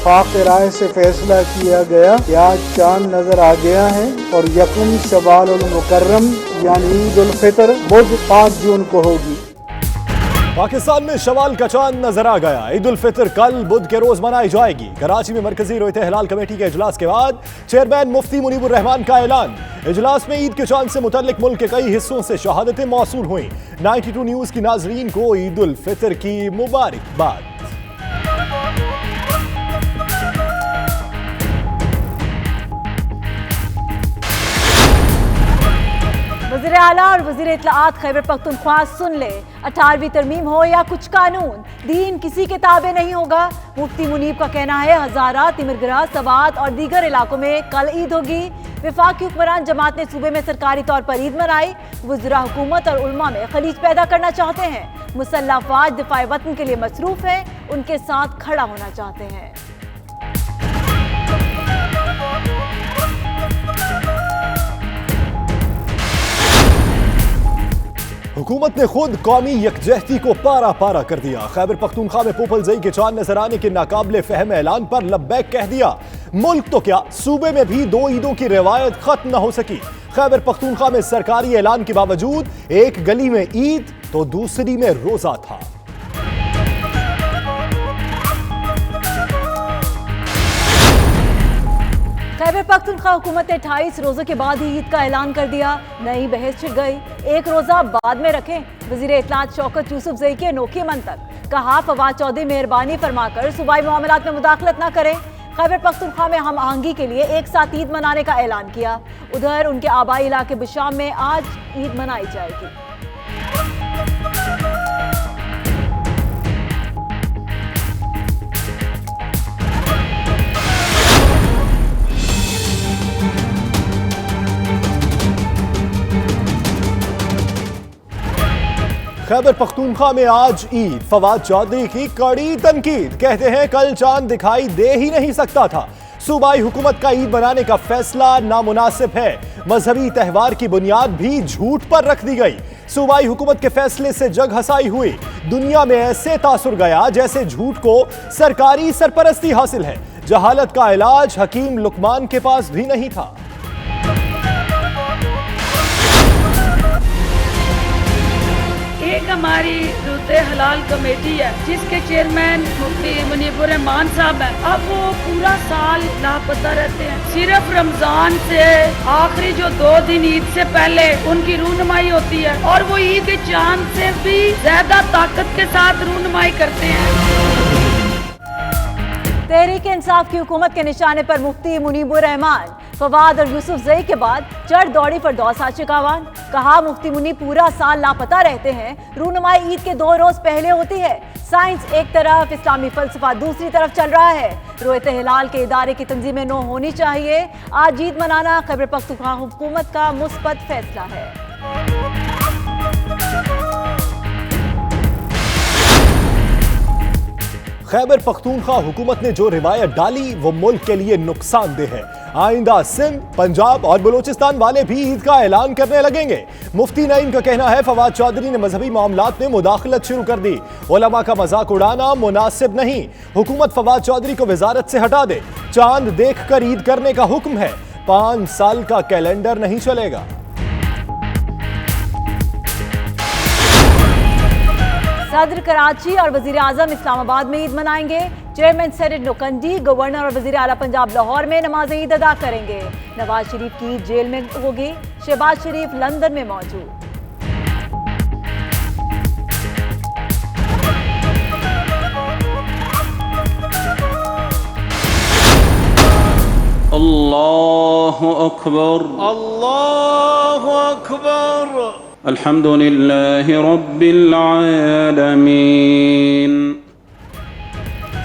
इत्तेफाक राय से फैसला किया गया कि आज चांद नजर आ गया है और यकम शवाल उल मुकर्रम यानी ईद उल फितर बुध 5 जून को होगी। पाकिस्तान में शवाल का चांद नजर आ गया। ईद उल फितर कल बुध के रोज मनाई जाएगी। कराची में मरकजी रोयत हिलाल कमेटी के इजलास के बाद चेयरमैन मुफ्ती मुनीबुर रहमान का ऐलान। इजलास में ईद के चांद से मुतल्लिक मुल्क के कई हिस्सों से शहादतें मौसूल हुई। 92 न्यूज की नाजरीन को ईद उल फितर की मुबारकबाद। वज़ीर आला और वज़ीर इत्तलाआत खैबर पख्तूनख्वा सुन ले, 18वीं तरमीम हो या कुछ कानून, दीन किसी के ताबे नहीं होगा। मुफ्ती मुनीब का कहना है हजारा, तिमिरगरा, सवात और दीगर इलाकों में कल ईद होगी। वफाकी हुक्मरान जमात ने सूबे में सरकारी तौर पर ईद मनाई। वज़रा हुकूमत और उलमा में खलीज पैदा करना चाहते हैं। मुसल्लह अफवाज दिफाए वतन के लिए मसरूफ हैं, उनके साथ खड़ा होना चाहते हैं। हुकूमत ने खुद कौमी यकजहती को पारा पारा कर दिया। खैबर पख्तूनख्वा में पोपलजई के चांद नजर आने के नाकाबिले फहम ऐलान पर लब्बैक कह दिया। मुल्क तो क्या, सूबे में भी 2 ईदों की रिवायत खत्म न हो सकी। खैबर पख्तूनख्वा में सरकारी ऐलान के बावजूद एक गली में ईद तो दूसरी में रोजा था। खैबर पख्तूनख्वा हुकूमत ने 28 रोजों के बाद ही ईद का ऐलान कर दिया। नई बहस छिड़ गई, एक रोजा बाद में रखें। वज़ीर इत्तलाआत शौकत यूसुफजई की अनोखी मंतक, कहा फवाद चौधरी मेहरबानी फरमाकर सूबाई मामलात में मुदाखलत न करें। खैबर पख्तूनख्वा में हम आहंगी के लिए एक साथ ईद मनाने का ऐलान किया। उधर उनके आबाई इलाके बिशाम में आज ईद मनाई जाएगी। खैबर पख्तूनख्वा में आज ईद। फवाद चौधरी की कड़ी तनकीद, कहते हैं कल चांद दिखाई दे ही नहीं सकता था। सूबाई हुकूमत का ईद बनाने का फैसला नामुनासिब है। मजहबी त्यौहार की बुनियाद भी झूठ पर रख दी गई। सूबाई हुकूमत के फैसले से जग हसाई हुई। दुनिया में ऐसे तासुर गया जैसे झूठ को सरकारी सरपरस्ती हासिल है। जहालत का इलाज हकीम लुकमान के पास भी नहीं था। एक हमारी रोयत हिलाल कमेटी है जिसके चेयरमैन मुफ्ती मुनीबुर रहमान साहब हैं। अब वो पूरा साल लापता रहते हैं। सिर्फ रमजान से आखिरी जो 2 दिन ईद से पहले उनकी रूनुमाई होती है और वो ईद के चांद से भी ज्यादा ताकत के साथ रूनुमाई करते हैं। तहरीक इंसाफ की हुकूमत के निशाने पर मुफ्ती मुनीबुर रहमान, फवाद और यूसुफजई के बाद चढ़ दौड़ी फरदौस आशिक आवान, कहा मुफ्ती मुनीब पूरा साल लापता रहते हैं। रूनुमाई ईद के 2 रोज पहले होती है। साइंस एक तरफ, इस्लामी फलसफा दूसरी तरफ चल रहा है। रोयत हिलाल के इदारे की तंजीमें नो होनी चाहिए। आज ईद मनाना खैबर पख्तूनख्वा हुकूमत का मुस्बत फैसला है। खैबर पख्तूनख्वा हुकूमत ने जो रिवायत डाली वो मुल्क के लिए नुकसानदेह है। आइंदा सिंध, पंजाब और बलूचिस्तान वाले भी ईद का ऐलान करने लगेंगे। मुफ्ती नईम का कहना है फवाद चौधरी ने मजहबी मामलात में मुदाखलत शुरू कर दी। उलमा का मजाक उड़ाना मुनासिब नहीं। हुकूमत फवाद चौधरी को वजारत से हटा दे। चांद देख कर ईद करने का हुक्म है। 5 साल का कैलेंडर नहीं चलेगा। सदर कराची और वजीर आजम इस्लामाबाद में ईद मनाएंगे। चेयरमैन सेनेट नोकंडी, गवर्नर और वजीर आला पंजाब लाहौर में नमाज ईद अदा करेंगे। नवाज शरीफ की ईद जेल में होगी। शहबाज शरीफ लंदन में मौजूद। अल्लाहु अकबर, अल्लाहु अकबर। अल्हम्दुलिल्लाहि रब्बिल आलमीन।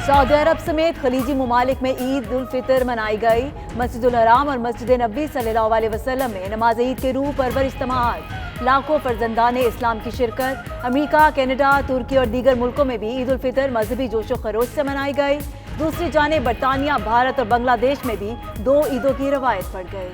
सऊदी अरब समेत खलीजी ममालिक में ईद उल फितर मनाई गई। मस्जिदुल हराम और मस्जिद नबी सल्लल्लाहु अलैहि वसल्लम में नमाज ईद के रूह परवर इज्तिमाअत। लाखों फर्जंदान इस्लाम की शिरकत। अमेरिका, कनाडा, तुर्की और दीगर मुल्कों में भी ईद उल फितर मजहबी जोशो खरोश से मनाई गई। दूसरी जानिब बरतानिया, भारत और बांग्लादेश में भी 2 ईदों की रवायत पड़ गई।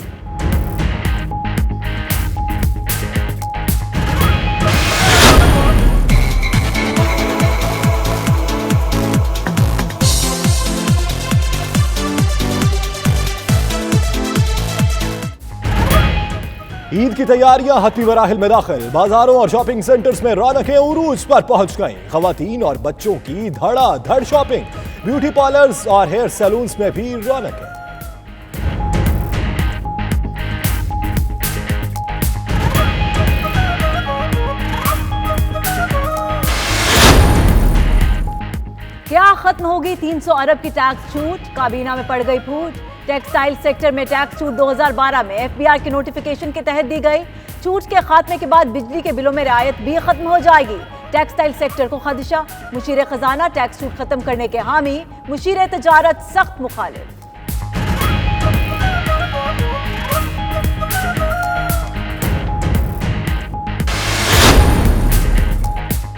ईद की तैयारियां हतमी मराहिल में दाखिल, बाजारों और शॉपिंग सेंटर्स में रौनकें उरूज पर पहुंच गईं। खवातीन और बच्चों की धड़ाधड़ शॉपिंग, ब्यूटी पार्लर्स और हेयर सैलून्स में भी रौनक है। क्या खत्म होगी 300 अरब की टैक्स छूट, काबीना में पड़ गई फूट। टेक्सटाइल सेक्टर में टैक्स छूट 2012 में एफबीआर के नोटिफिकेशन के तहत दी गई। छूट के खात्मे के बाद बिजली के बिलों में रियायत भी खत्म हो जाएगी। टेक्सटाइल सेक्टर को खदशा, मुशीर खजाना टैक्स छूट खत्म करने के हामी, मुशीर तजारत सख्त मुखालिफ।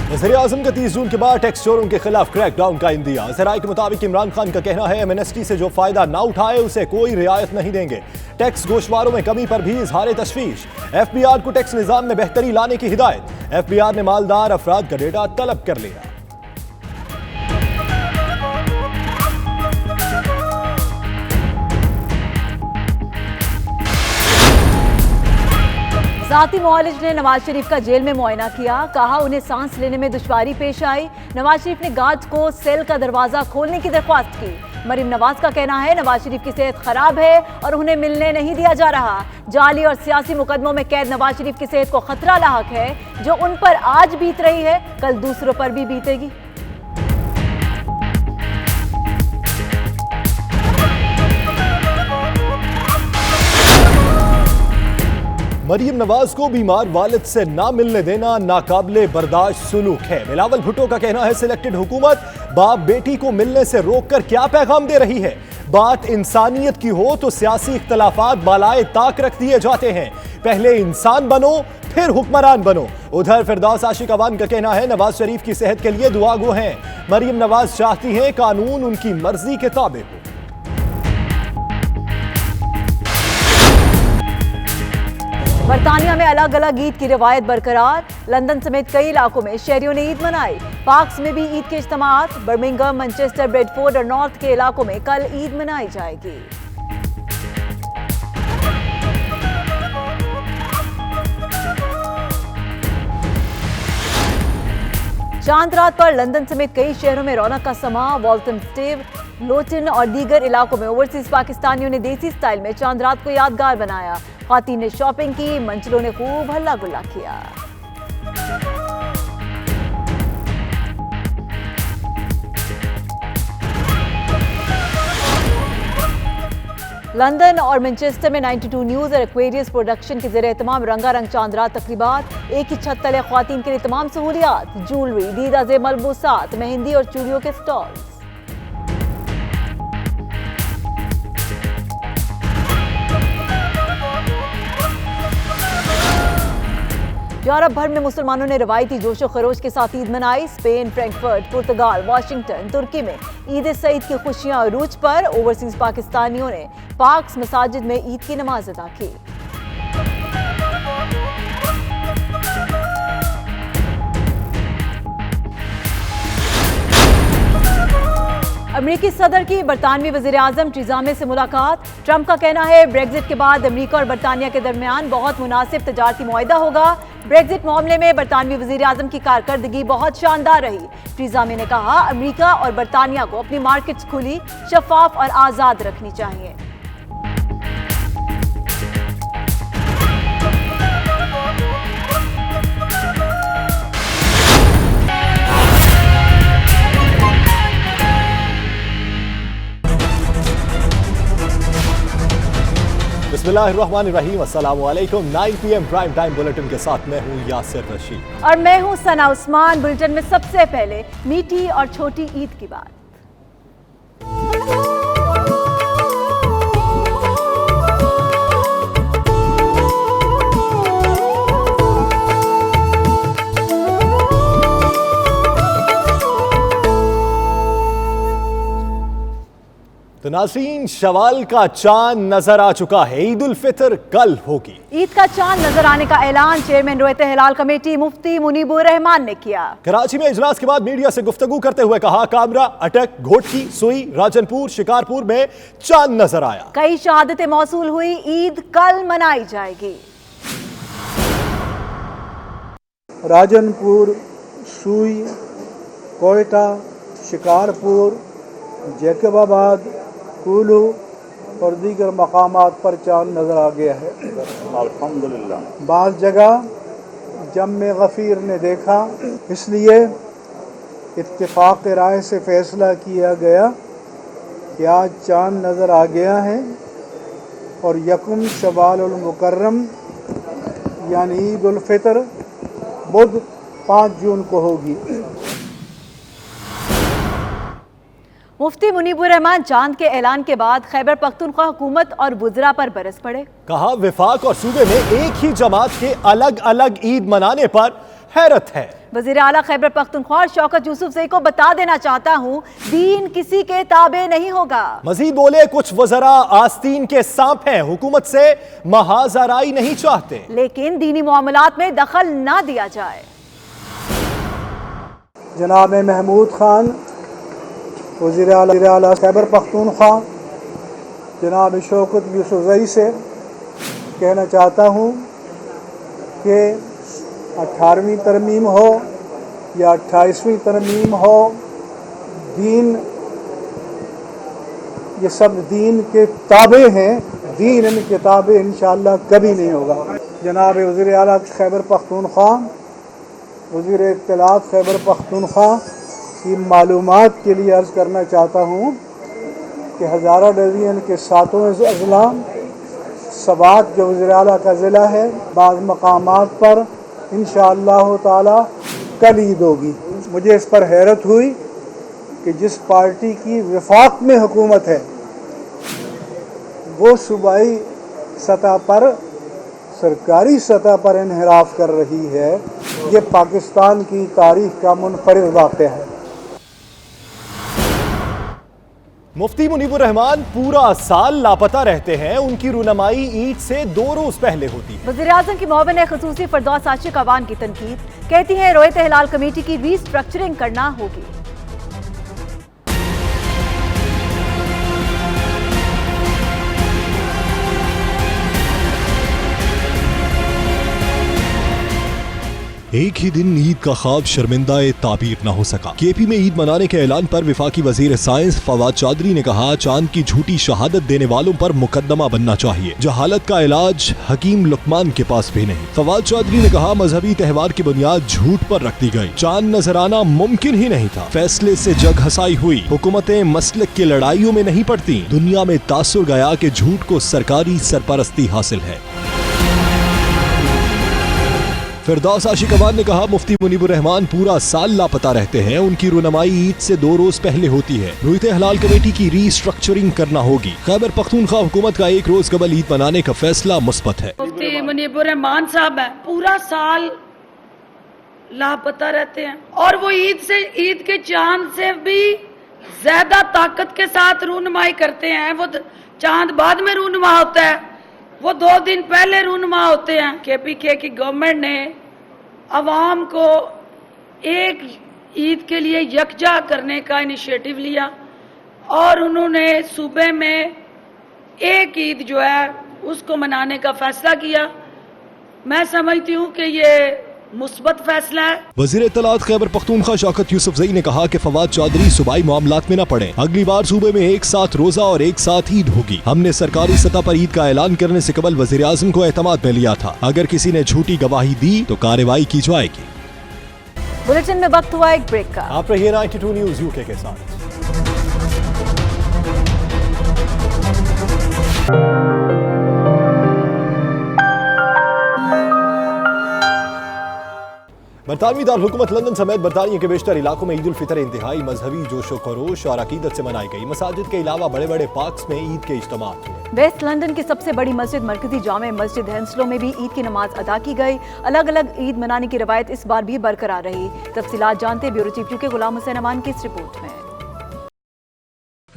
वज़ीर-ए-आज़म का 30 जून के बाद टैक्स चोरों के खिलाफ क्रैकडाउन का इंदिया। ज़राए के मुताबिक इमरान खान का कहना है एमएनएसटी से जो फायदा ना उठाए उसे कोई रियायत नहीं देंगे। टैक्स गोशवारों में कमी पर भी इजहार तशवीश। एफबीआर को टैक्स निजाम में बेहतरी लाने की हिदायत। एफबीआर ने मालदार अफराद का डेटा तलब कर लिया। जाती मुआलिज ने नवाज शरीफ का जेल में मुआयना किया, कहा उन्हें सांस लेने में दुश्वारी पेश आई। नवाज शरीफ ने गार्ड्स को सेल का दरवाजा खोलने की दरख्वास्त की। मरीम नवाज का कहना है नवाज शरीफ की सेहत खराब है और उन्हें मिलने नहीं दिया जा रहा। जाली और सियासी मुकदमों में कैद नवाज शरीफ की सेहत को खतरा लाहक है। जो उन पर आज बीत रही है कल दूसरों पर भी बीतेगी। मरीम नवाज को बीमार वालिद से ना मिलने देना नाकाबिले बर्दाश्त सुलूक है। बिलावल भुट्टो का कहना है सिलेक्टेड हुकूमत बाप बेटी को मिलने से रोककर क्या पैगाम दे रही है। बात इंसानियत की हो तो सियासी इख्तलाफात बालाए ताक रख दिए जाते हैं। पहले इंसान बनो फिर हुक्मरान बनो। उधर फिरदौस आशिक अवान का कहना है नवाज शरीफ की सेहत के लिए दुआगो हैं। मरीम नवाज चाहती हैं कानून उनकी मर्जी के ताबे हो। बरतानिया में अलग अलग ईद की रिवायत बरकरार। लंदन समेत कई इलाकों में शहरियों ने ईद मनाई। पार्क्स में भी ईद के इज्तिमात। बर्मिंघम, मैनचेस्टर, ब्रेडफोर्ड और नॉर्थ के इलाकों में कल ईद मनाई जाएगी। चांद रात पर लंदन समेत कई शहरों में रौनक का समा। वॉल्थमस्टेव, लोटन और दीगर इलाकों में ओवरसीज पाकिस्तानियों ने देसी स्टाइल में चांद रात को यादगार बनाया। खातीन ने शॉपिंग की, मंचलों ने खूब हल्ला गुल्ला किया। लंदन और मैनचेस्टर में 92 न्यूज और एक्वेरियस प्रोडक्शन के ज़रिए तमाम रंगारंग चांद रात तकरीबात। एक ही छत तले ख्वातीन के लिए तमाम सहूलियात, ज्वेलरी, दीदाज़े मलबूसात, मेहंदी और चूड़ियों के स्टॉल्स। यूरोप भर में मुसलमानों ने रवायती जोशो खरोश के साथ ईद मनाई। स्पेन, फ्रैंकफर्ट, पुर्तगाल, वाशिंगटन, तुर्की में ईद सईद की खुशियां अरूज पर। ओवरसीज पाकिस्तानियों ने पार्क्स, मसाजिद में ईद की नमाज अदा की। अमेरिकी सदर की बरतानवी वज़ीर-ए-आज़म टेरेसा मे से मुलाकात। ट्रंप का कहना है ब्रेग्जिट के बाद अमेरिका और बरतानिया के दरमियान बहुत मुनासिब तजारती मुआहिदा होगा। ब्रेग्जिट मामले में बरतानवी वज़ीर-ए-आज़म की कारकर्दगी बहुत शानदार रही। टेरेसा मे ने कहा अमेरिका और बरतानिया को अपनी मार्केट्स खुली, शफाफ और आज़ाद रखनी चाहिए। बिस्मिल्लाहिर्रहमानिर्रहीम, अस्सलाम वालेकुम। 9 PM प्राइम टाइम बुलेटिन के साथ मैं हूं यासिर रशीद और मैं हूं सना उस्मान। बुलेटिन में सबसे पहले मीठी और छोटी ईद की बात। तो नाज़रीन, शवाल का चांद नजर आ चुका है। ईद उल फितर कल होगी। ईद का चांद नजर आने का ऐलान चेयरमैन रोयत हिलाल कमेटी मुफ्ती मुनीबुर रहमान ने किया। कराची में इजलास के बाद मीडिया से गुफ्तगू करते हुए कहा कामरा, अटक, घोटकी, सुई, राजनपुर, शिकारपुर में चांद नजर आया। कई शहादतें मौसूल हुई। ईद कल मनाई जाएगी। राजनपुर, सुई, कोयटा, शिकारपुर, जैकबाबाद, कुल्लू और दीगर मकामात पर चांद नज़र आ गया है। अल्हम्दुलिल्लाह। बाज़ जगह जम गफ़ीर ने देखा, इसलिए इत्तिफ़ाक़ राय से फ़ैसला किया गया कि आज चांद नज़र आ गया है और यकुम शवाल मुकर्रम यानी ईद उल फ़ितर बुध 5 जून को होगी। मुफ्ती मुनीबुर रहमान चांद के ऐलान के बाद खैबर पख्तूनख्वा हुकूमत और वुज़रा पर बरस पड़े। कहा विफाक और सूबे में एक ही जमात के अलग अलग ईद मनाने पर हैरत है। वज़ीर आला खैबर पख्तूनख्वा शौकत यूसुफज़ई को बता देना चाहता हूँ, दीन किसी के ताबे नहीं होगा। मजीद बोले, कुछ वज़रा आस्तीन के सांप हैं, हुकूमत से महाजराई नहीं चाहते, लेकिन दीनी मामलात में दखल ना दिया जाए। जनाब महमूद खान वज़ीर आला खैबर पख्तूनख्वा जनाब शौकत यूसुफज़ई से कहना चाहता हूँ कि 18वीं तरमीम हो या 28वीं तरमीम हो, दीन ये सब दीन के ताबे हैं, दीन इन किताबें इंशाअल्लाह कभी नहीं होगा। जनाब वज़ीर आला खैबर पख्तूनख्वा, वज़ीर इत्तलात खैबर पख्तूनख्वा की मालूमात के लिए अर्ज़ करना चाहता हूँ कि हज़ारा डिवीज़न के 7वें अज़ला सवात जो वज़ीर आला का ज़िला है, बाज़ मकामात पर इंशाअल्लाह ताला कल ईद होगी। मुझे इस पर हैरत हुई कि जिस पार्टी की वफाक में हुकूमत है वो सूबाई सतह पर, सरकारी सतह पर इन्हिराफ कर रही है। ये पाकिस्तान की तारीख का मुनफरिद वाक़या है। मुफ्ती मुनीबुर रहमान पूरा साल लापता रहते हैं, उनकी रुनमाई ईद से 2 रोज पहले होती है। वज़ीर आज़म की मोहबिन ख़ुसूसी फरदौस आशिक अवान की तनकीद, कहती है रोयत हिलाल कमेटी की रीस्ट्रक्चरिंग करना होगी। एक ही दिन ईद का ख्वाब शर्मिंदा ताबीर न हो सका। केपी में ईद मनाने के ऐलान पर विफाकी वजीर साइंस फवाद चौधरी ने कहा, चांद की झूठी शहादत देने वालों पर मुकदमा बनना चाहिए। जहालत का इलाज हकीम लुकमान के पास भी नहीं। फवाद चौधरी ने कहा, मजहबी त्यौहार की बुनियाद झूठ पर रख दी गई, चांद नजर आना मुमकिन ही नहीं था। फैसले से जग हसाई हुई, हुकूमतें मसलक की लड़ाइयों में नहीं पड़ती। दुनिया में तासुर गया कि झूठ को सरकारी सरपरस्ती हासिल है। फिरदौस आशिक अवान ने कहा, मुफ्ती मुनीबुर रहमान पूरा साल लापता रहते हैं, उनकी रुनमाई ईद से 2 रोज पहले होती है। रोयत हिलाल कमेटी की रीस्ट्रक्चरिंग करना होगी। खैबर पख्तूनख्वा हुकूमत का 1 रोज कबल ईद मनाने का फैसला मुस्बत है। मुफ्ती मुनीबुर रहमान साहब है, पूरा साल लापता रहते हैं और वो ईद के चांद से भी ज्यादा ताकत के साथ रूनुमाई करते हैं। वो चांद बाद में रूनुमा होता है, वो 2 दिन पहले रूनुमा होते हैं। केपीके की गवर्नमेंट ने अवाम को एक ईद के लिए यकजा करने का इनिशिएटिव लिया और उन्होंने सूबे में एक ईद जो है उसको मनाने का फैसला किया। मैं समझती हूँ कि ये मुस्बत फैसला है। वज़ीर इत्तलात खैबर पख्तूनख्वा शौकत यूसुफज़ई ने कहा कि फवाद चौधरी सूबाई मामलात में न पड़े। अगली बार सूबे में एक साथ रोजा और एक साथ ईद होगी। हमने सरकारी सतह पर ईद का ऐलान करने से कबल वज़ीर आज़म को एतमाद में लिया था। अगर किसी ने झूठी गवाही दी तो कार्रवाई की जाएगी। बुलेटिन में वक्त हुआ एक ब्रेक का। आप रहिए 92 न्यूज़ यूके के साथ। बरतानवी दारहुकूमत लंदन समेत बरतानिया के बेशतर इलाकों में ईद उल फितर इंतहाई मजहबी जोशो खरोश और अकीदत से मनाई गई। मसाजिद के अलावा बड़े बड़े पार्क्स में ईद के इज्तिमात हुए। वेस्ट लंदन की सबसे बड़ी मस्जिद मरकजी जामे मस्जिद हेंसलो में भी ईद की नमाज अदा की गई। अलग अलग ईद मनाने की रवायत इस बार भी बरकरार रही। तफसीलात जानते bureau chief UK Ghulam Hussain अमान की इस रिपोर्ट में।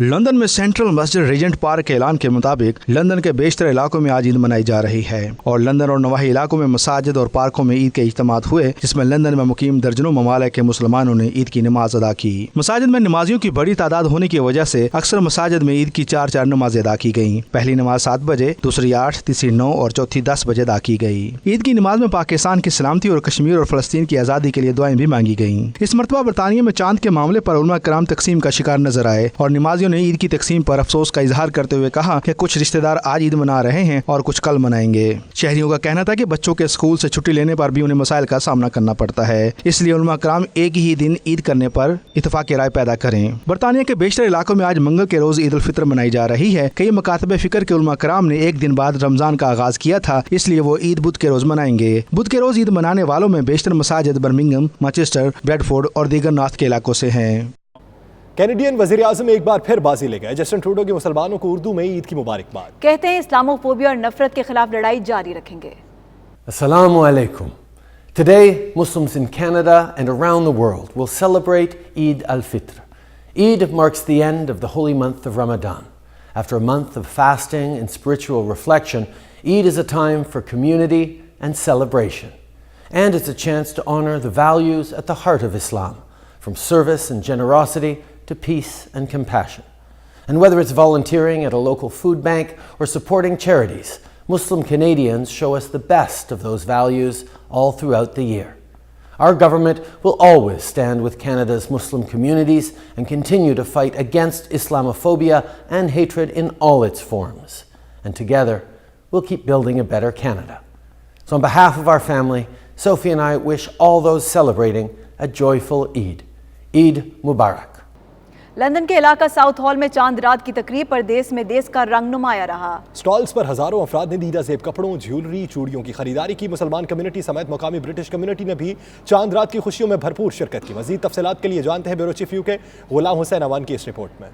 लंदन में सेंट्रल मस्जिद रेजेंट पार्क के ऐलान के मुताबिक लंदन के बेशतर इलाकों में आज ईद मनाई जा रही है और लंदन और नवाही इलाकों में मसाजिद और पार्कों में ईद के इज्तिमात हुए, जिसमें लंदन में मुकीम दर्जनों ममालिक के मुसलमानों ने ईद की नमाज अदा की। मसाजिद में नमाजियों की बड़ी तादाद होने की वजह से अक्सर मसाजिद में ईद की 4-4 नमाजें अदा की गयी। पहली नमाज 7 बजे, दूसरी 8, तीसरी 9 और चौथी 10 बजे अदा की गयी। ईद की नमाज में पाकिस्तान की सलामती और कश्मीर और फलस्तीन की आज़ादी के लिए दुआएं भी मांगी गयी। इस मरतबा बरतानिया में चांद के मामले पर उलमा कराम तकसीम का शिकार नजर आए और नमाजियों ने ईद की तकसीम पर अफसोस का इजहार करते हुए कहा कि कुछ रिश्तेदार आज ईद मना रहे हैं और कुछ कल मनाएंगे। शहरियों का कहना था कि बच्चों के स्कूल से छुट्टी लेने पर भी उन्हें मसाइल का सामना करना पड़ता है, इसलिए उलमा कराम एक ही दिन ईद करने पर इत्तेफाक राय पैदा करें। बरतानिया के बेशतर इलाकों में आज मंगल के रोज ईद उल फित्र मनाई जा रही है। कई मकातबे फिक्र के उलमा कराम ने एक दिन बाद रमजान का आगाज किया था, इसलिए वो ईद बुध के रोज मनाएंगे। बुध के रोज ईद मनाने वालों में बेशतर मसाजिद बर्मिंघम, मैनचेस्टर, ब्रेडफोर्ड और दीगर नॉर्थ के इलाकों से हैं। कैनेडियन वजीर आज़म एक बार फिर बाजी ले गए। जस्टिन ट्रूडो की मुसलमानों को उर्दू में ईद की मुबारकबाद। कहते हैं इस्लामोफोबिया और नफरत के खिलाफ लड़ाई जारी रखेंगे। Assalamu alaikum. Today, Muslims in Canada and around the world will celebrate Eid al-Fitr. Eid marks the end of the holy month of Ramadan. After a month of fasting and spiritual reflection, Eid is a time for community and celebration. And it's a chance to honor the values at the heart of Islam, from service and generosity to peace and compassion. And whether it's volunteering at a local food bank or supporting charities, Muslim Canadians show us the best of those values all throughout the year. Our government will always stand with Canada's Muslim communities and continue to fight against Islamophobia and hatred in all its forms. And together, we'll keep building a better Canada. So on behalf of our family, Sophie and I wish all those celebrating a joyful Eid. Eid Mubarak. London के इलाका south hall में चांद रात की तकरीब पर देश में देश का रंग नुमाया रहा। स्टॉल्स पर हजारों अफराद ने दीदा जेब कपड़ों, ज्वेलरी, चूड़ियों की खरीदारी की। मुसलमान कम्युनिटी समेत मकामी ब्रिटिश कम्युनिटी ने भी चांद रात की खुशियों में भरपूर शिरकत की। मजीद तफसीलात के लिए जानते हैं bureau chief UK Ghulam Hussain Awan की इस रिपोर्ट में।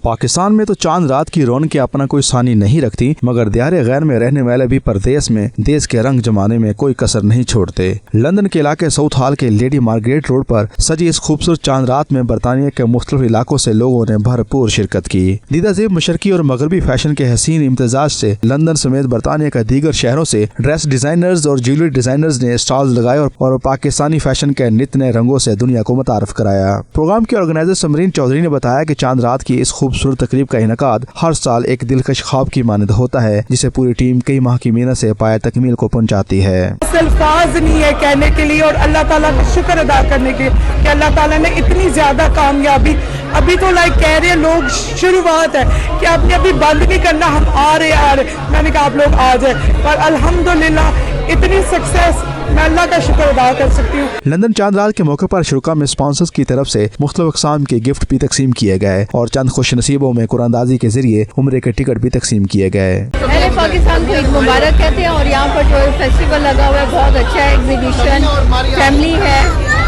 पाकिस्तान में तो चांद रात की रौनक अपना कोई सानी नहीं रखती, मगर दियारे गैर में रहने वाले भी परदेश में देश के रंग जमाने में कोई कसर नहीं छोड़ते। लंदन के इलाके साउथ हॉल के लेडी मार्गरेट रोड पर सजी इस खूबसूरत चांद रात में बरतानिया के मुख्तलिफ इलाकों से लोगों ने भरपूर शिरकत की। दीदा जेब मशरकी और मगरबी फैशन के हसीन इम्तजाज से लंदन समेत बरतानिया के दीगर शहरों से ड्रेस डिजाइनर्स और ज्वेलरी डिजाइनर्स ने स्टॉल लगाए और पाकिस्तानी फैशन के नित नए रंगों से दुनिया को मुतारफ कराया। प्रोग्राम के ऑर्गेनाइजर समरीन चौधरी ने बताया कि चांद रात की इस खूबसूरत तकरीब का इनकाद हर साल एक दिलकश ख्वाब की मानद होता है, जिसे पूरी टीम कई माह की मेहनत से पाया तकमील को पहुंचाती है। अल्फाज नहीं है कहने के लिए और अल्लाह ताला का शुक्र अदा करने के कि अल्लाह ताला ने इतनी ज्यादा कामयाबी, अभी तो लाइक कह रहे हैं लोग शुरुआत है कि आपने अभी बंद नहीं करना, हम आ रहे। मैंने कहा आप लोग आ जाए, पर अल्हम्दुलिल्लाह इतनी सक्सेस मैं अल्लाह का शुक्र अदा कर सकती हूँ। लंदन चांद रात के मौके पर शुरा में स्पॉन्सर्स की तरफ से मुख्तलिफ अक़साम के गिफ्ट भी तकसीम किए गए और चंद खुश नसीबों में कुरानदाजी के जरिए उम्रे के टिकट भी तकसीम किए गए। पहले पाकिस्तान को ईद मुबारक कहते हैं और यहाँ पर जो फेस्टिवल लगा हुआ है बहुत अच्छा एग्जीबिशन, फैमिली है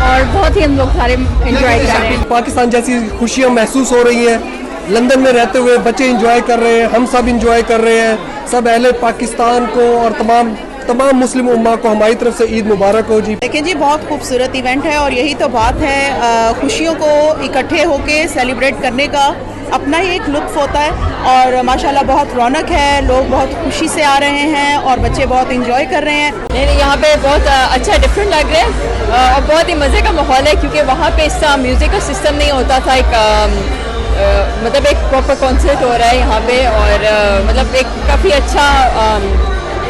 और बहुत ही हम लोग सारे एंजॉय कर रहे हैं। पाकिस्तान जैसी खुशियाँ महसूस हो रही है, लंदन में रहते हुए बच्चे इंजॉय कर रहे हैं, हम सब इंजॉय कर रहे हैं। सब अहले पाकिस्तान को और तमाम मुस्लिम उम्मा को हमारी तरफ से ईद मुबारक हो जी। देखिए जी बहुत खूबसूरत इवेंट है और यही तो बात है, खुशियों को इकट्ठे होके सेलिब्रेट करने का अपना ही एक लुत्फ होता है और माशाल्लाह बहुत रौनक है, लोग बहुत खुशी से आ रहे हैं और बच्चे बहुत इंजॉय कर रहे हैं। नहीं यहाँ पे बहुत अच्छा डिफरेंट लग रहा है और बहुत ही मज़े का माहौल है क्योंकि वहाँ पे इस म्यूज़िक का सिस्टम नहीं होता था। एक मतलब एक प्रॉपर कॉन्सर्ट हो रहा है यहाँ पे और मतलब एक काफ़ी अच्छा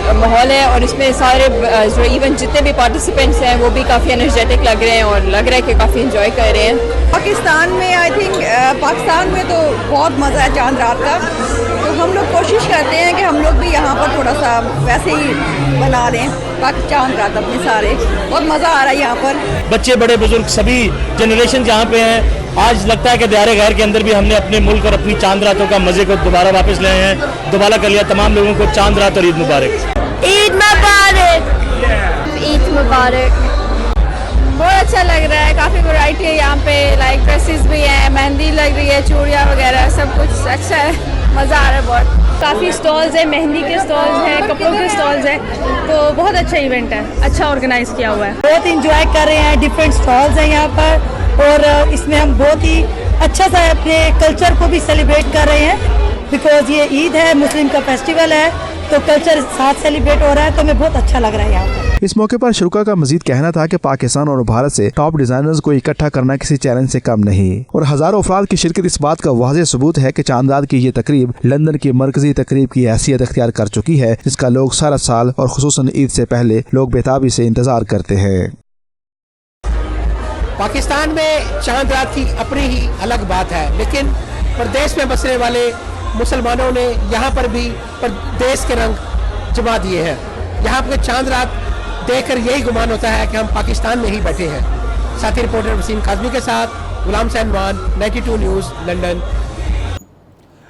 माहौल है और इसमें सारे जो इवेंट जितने भी पार्टिसिपेंट्स हैं वो भी काफ़ी एनर्जेटिक लग रहे हैं और लग रहा है कि काफ़ी एंजॉय कर रहे हैं। पाकिस्तान में आई थिंक पाकिस्तान में तो बहुत मज़ा है चांद रात का, तो हम लोग कोशिश करते हैं कि हम लोग भी यहाँ पर थोड़ा सा वैसे ही बना लें चांद रात अपने सारे। बहुत मज़ा आ रहा है यहाँ पर, बच्चे बड़े बुजुर्ग सभी जनरेशन यहाँ पे हैं। आज लगता है कि दियारे गैर के अंदर भी हमने अपने मुल्क और अपनी चांद रातों का मज़े को दोबारा वापस लाए हैं, दोबारा कर लिया। तमाम लोगों को चांद रात और ईद मुबारक। ईद मुबारक, ईद मुबारक। बहुत अच्छा अच्छा लग रहा है, काफ़ी वैरायटी है यहाँ पे, लाइक ड्रेसेस भी हैं, मेहंदी लग रही है, चूड़ियाँ वगैरह सब कुछ अच्छा है, मज़ा आ रहा है बहुत। काफ़ी स्टॉल्स है, मेहंदी के स्टॉल्स हैं, कपड़ों के स्टॉल्स हैं, तो बहुत अच्छा इवेंट है, अच्छा ऑर्गेनाइज किया हुआ है। बहुत इंजॉय कर रहे हैं, डिफरेंट स्टॉल्स हैं यहाँ पर और इसमें हम बहुत ही अच्छा सा अपने कल्चर को भी सेलिब्रेट कर रहे हैं बिकॉज ये ईद है, मुस्लिम का फेस्टिवल है, तो कल्चर साथ सेलिब्रेट हो रहा है, तो हमें बहुत अच्छा लग रहा है यहाँ पर। इस मौके पर शुरुका का मजीद कहना था कि पाकिस्तान और भारत से टॉप डिजाइनर्स को इकट्ठा करना किसी चैलेंज से कम नहीं और हजारों अफराद की शिरकत इस बात का वाज़ेह सबूत है कि चांद रात की ये तकरीब लंदन की मरकजी तकरीब की हैसियत अख्तियार कर चुकी है, जिसका लोग सारा साल और खुसूसन ईद से पहले लोग बेताबी से इंतजार करते हैं। पाकिस्तान में चांद रात की अपनी ही अलग बात है, लेकिन प्रदेश में बसने वाले मुसलमानों ने यहाँ पर भी देश के रंग जमा दिए हैं। यहाँ पर चांद रात देखकर यही गुमान होता है कि हम पाकिस्तान में ही बैठे हैं। साथी रिपोर्टर वसीम काज़मी के साथ गुलाम सैनवान, 92 न्यूज़, लंदन।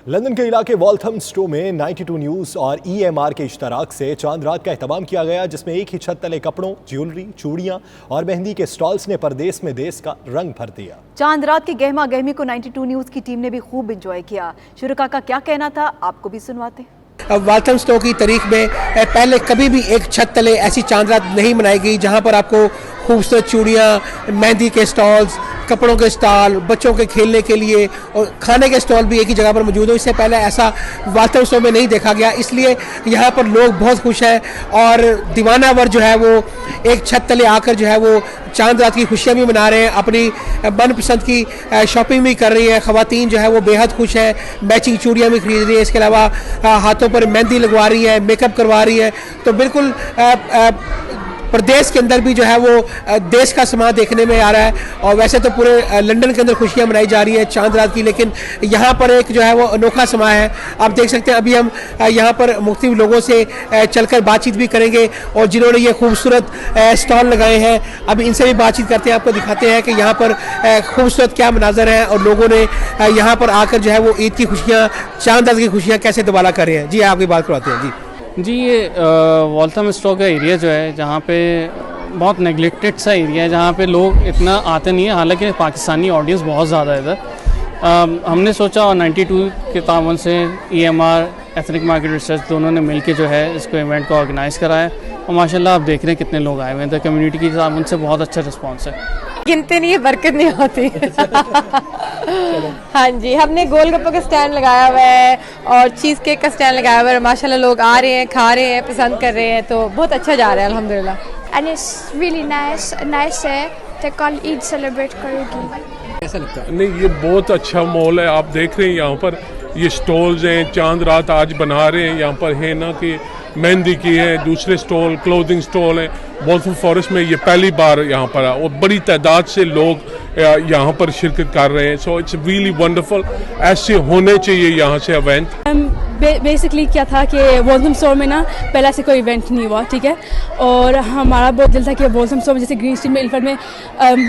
लंदन के इलाके वॉल्थमस्टो में 92 न्यूज़ और EMR के इश्तराक से चांद रात का एहतमाम किया गया, जिसमें एक ही छत तले कपड़ों, ज्वेलरी, चूड़ियां और मेहंदी के स्टॉल्स ने परदेश में देश का रंग भर दिया। चांद रात की गहमा गहमी को 92 न्यूज़ की टीम ने भी खूब एंजॉय किया। शुरुका का क्या कहना था, आपको भी सुनवाते। वॉल्थमस्टो की तारीख में पहले कभी भी एक छत तले ऐसी चांद रात नहीं मनाई गई जहां पर आपको खूबसूरत चूड़ियाँ, मेहंदी के स्टॉल्स, कपड़ों के स्टॉल, बच्चों के खेलने के लिए और खाने के स्टॉल भी एक ही जगह पर मौजूद हो। इससे पहले ऐसा वॉल्थमस्टो में नहीं देखा गया, इसलिए यहाँ पर लोग बहुत खुश हैं और दीवानावर जो है वो एक छत तले आकर जो है वो चांद रात की खुशियाँ भी मना रहे हैं, अपनी मनपसंद की शॉपिंग भी कर रही हैं। ख़वातीन जो है वो बेहद खुश हैं, मैचिंग चूड़ियाँ भी खरीद रही हैं, इसके अलावा हाथों पर मेहंदी लगवा रही है, मेकअप करवा रही है। तो बिल्कुल प्रदेश के अंदर भी जो है वो देश का समा देखने में आ रहा है और वैसे तो पूरे लंदन के अंदर खुशियां मनाई जा रही है चांद रात की, लेकिन यहाँ पर एक जो है वो अनोखा समा है। आप देख सकते हैं अभी हम यहाँ पर मुख्तलिफ लोगों से चलकर बातचीत भी करेंगे और जिन्होंने ये खूबसूरत स्टॉल लगाए हैं अभी इनसे भी बातचीत करते हैं, आपको दिखाते हैं कि यहाँ पर खूबसूरत क्या मनाजर है और लोगों ने यहाँ पर आकर जो है वो ईद की खुशियाँ, चांद रात की खुशियाँ कैसे दुबाला कर रहे हैं। जी आपकी बात करवाते हैं। जी ये वॉल्थमस्टो का एरिया जो है जहाँ पे बहुत नेगलेक्टेड सा एरिया है, जहाँ पे लोग इतना आते नहीं है, हालांकि पाकिस्तानी ऑडियंस बहुत ज़्यादा है इधर। हमने सोचा और 92 के तावन से EMR एथनिक मार्केट रिसर्च दोनों ने मिलकर जो है इसको इवेंट को ऑर्गेनाइज़ कराया और माशाल्लाह आप देख रहे हैं कितने लोग आए हुए हैं। तो कम्युनिटी की तावन से बहुत अच्छा रिस्पॉन्स है। गिनते नहीं है, बरकत नहीं होती। हाँ जी, हमने गोलगप्पे का स्टैंड लगाया हुआ है और चीज़ केक का स्टैंड लगाया हुआ है। माशाल्लाह लोग आ रहे हैं, खा रहे हैं, पसंद कर रहे हैं, तो बहुत अच्छा जा रहा है अल्हम्दुलिल्लाह। And it's really nice है तो कल ईद सेलिब्रेट करेगी। कैसा लगता है? नहीं, ये बहुत अच्छा मॉल है। आप देख रहे हैं यहाँ पर ये स्टॉल्स हैं, चांद रात आज बना रहे हैं। यहाँ पर है ना कि मेहंदी की है, दूसरे स्टॉल, क्लोथिंग स्टॉल हैं। वॉल्थम फॉरेस्ट में ये पहली बार यहाँ पर और बड़ी तादाद से लोग यहाँ पर शिरकत कर रहे हैं। सो इट्स रियली वंडरफुल, ऐसे होने चाहिए यहाँ से इवेंट। बेसिकली क्या था कि वॉल्थम स्टोर में ना पहले से कोई इवेंट नहीं हुआ, ठीक है, और हमारा बहुत दिल था कि वॉल्थम स्टोर में जैसे ग्रीन स्ट्रीट में इल्फर्ड में